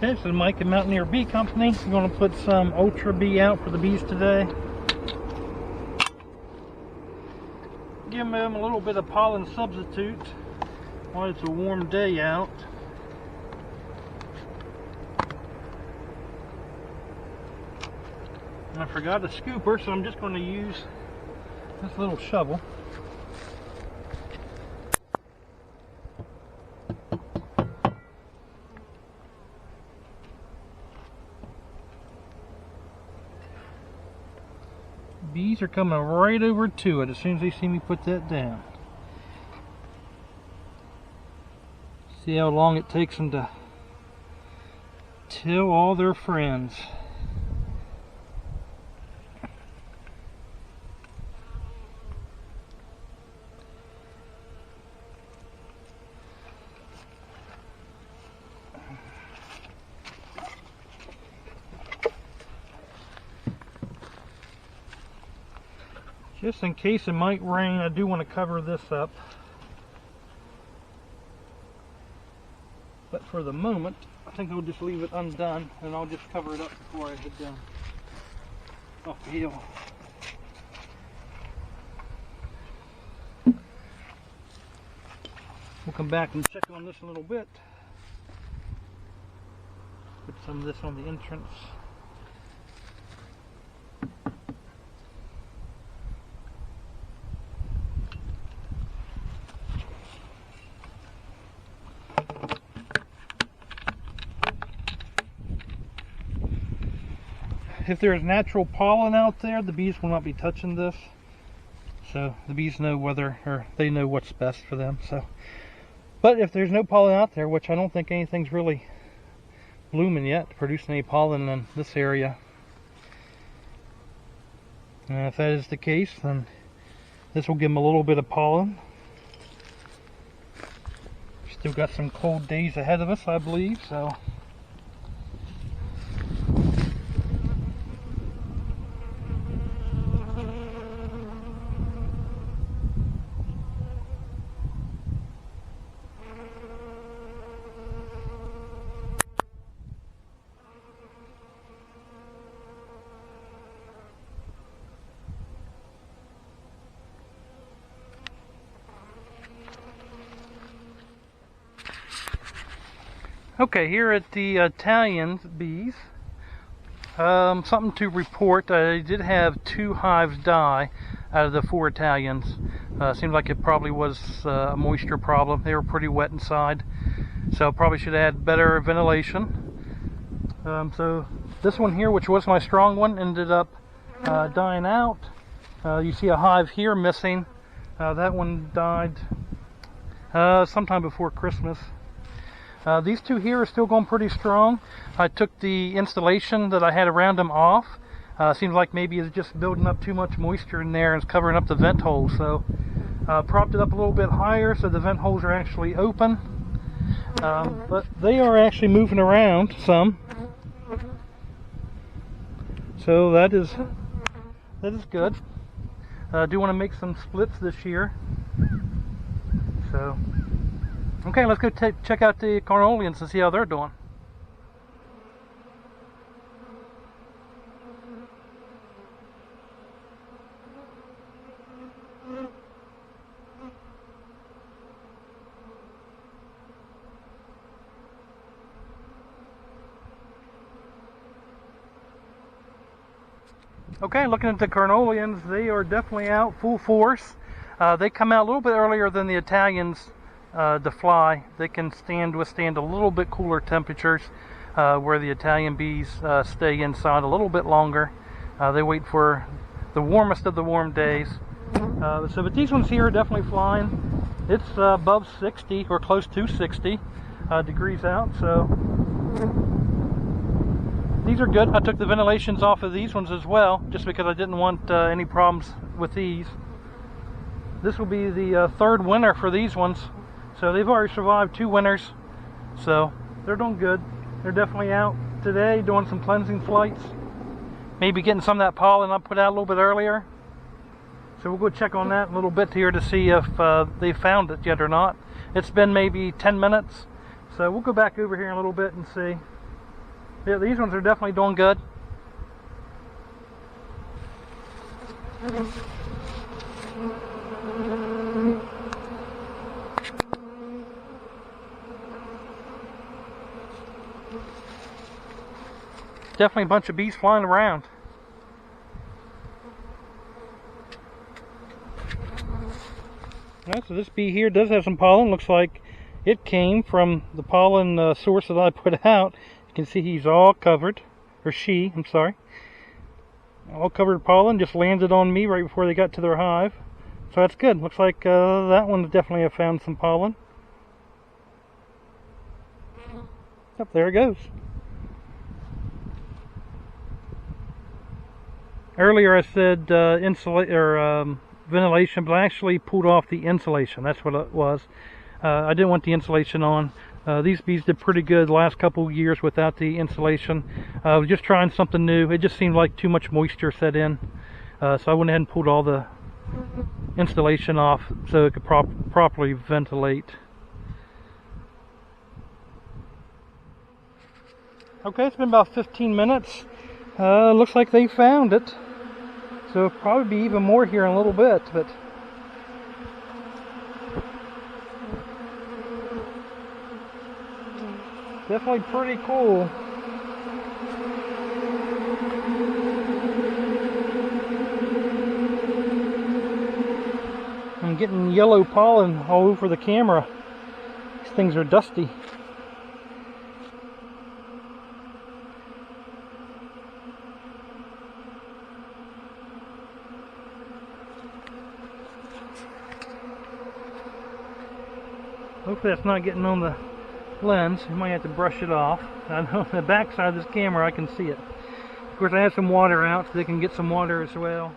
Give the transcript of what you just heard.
Okay, so Mike and Mountaineer Bee Company. We're going to put some Ultrabee out for the bees today. Give them a little bit of pollen substitute while it's a warm day out. And I forgot a scooper, so I'm just going to use this little shovel. Bees are coming right over to it as soon as they see me put that down. See how long it takes them to tell all their friends. Just in case it might rain, I do want to cover this up. But for the moment, I think I'll just leave it undone and I'll just cover it up before I head down off the hill. We'll come back and check on this a little bit. Put some of this on the entrance. If there is natural pollen out there, the bees will not be touching this. So the bees know they know what's best for them. So, but if there's no pollen out there, which I don't think anything's really blooming yet, producing any pollen in this area. And if that is the case, then this will give them a little bit of pollen. Still got some cold days ahead of us, I believe, so. Okay, here at the Italian bees, something to report. I did have 2 hives die out of the 4 Italians. Seemed like it probably was a moisture problem. They were pretty wet inside, so probably should have had better ventilation. So this one here, which was my strong one, ended up dying out. You see a hive here missing. That one died sometime before Christmas. These 2 here are still going pretty strong. I took the insulation that I had around them off. Seems like maybe it's just building up too much moisture in there and it's covering up the vent holes. So propped it up a little bit higher so the vent holes are actually open. But they are actually moving around some. So that is good. I do want to make some splits this year. So. Okay, let's go check out the Carnolians and see how they're doing. Okay, looking at the Carnolians, they are definitely out full force. They come out a little bit earlier than the Italians to fly. They can withstand a little bit cooler temperatures, where the Italian bees stay inside a little bit longer. They wait for the warmest of the warm days. But these ones here are definitely flying. It's above 60 or close to 60 degrees out, so these are good. I took the ventilations off of these ones as well, just because I didn't want any problems with these. This will be the 3rd winter for these ones. So they've already survived 2 winters, so they're doing good. They're definitely out today doing some cleansing flights. Maybe getting some of that pollen I put out a little bit earlier. So we'll go check on that in a little bit here to see if they found it yet or not. It's been maybe 10 minutes, so we'll go back over here in a little bit and see. Yeah, these ones are definitely doing good. Definitely a bunch of bees flying around. Right, so this bee here does have some pollen. Looks like it came from the pollen source that I put out. You can see he's all covered, or she, I'm sorry. All covered in pollen, just landed on me right before they got to their hive. So that's good. Looks like that one definitely have found some pollen. Yep, there it goes. Earlier I said ventilation, but I actually pulled off the insulation. That's what it was. I didn't want the insulation on. These bees did pretty good the last couple of years without the insulation. I was just trying something new. It just seemed like too much moisture set in. So I went ahead and pulled all the insulation off so it could properly ventilate. Okay, it's been about 15 minutes. Looks like they found it. So it'll probably be even more here in a little bit, but definitely pretty cool. I'm getting yellow pollen all over the camera. These things are dusty. Hopefully that's not getting on the lens. You might have to brush it off. I know on the back side of this camera I can see it. Of course I have some water out so they can get some water as well.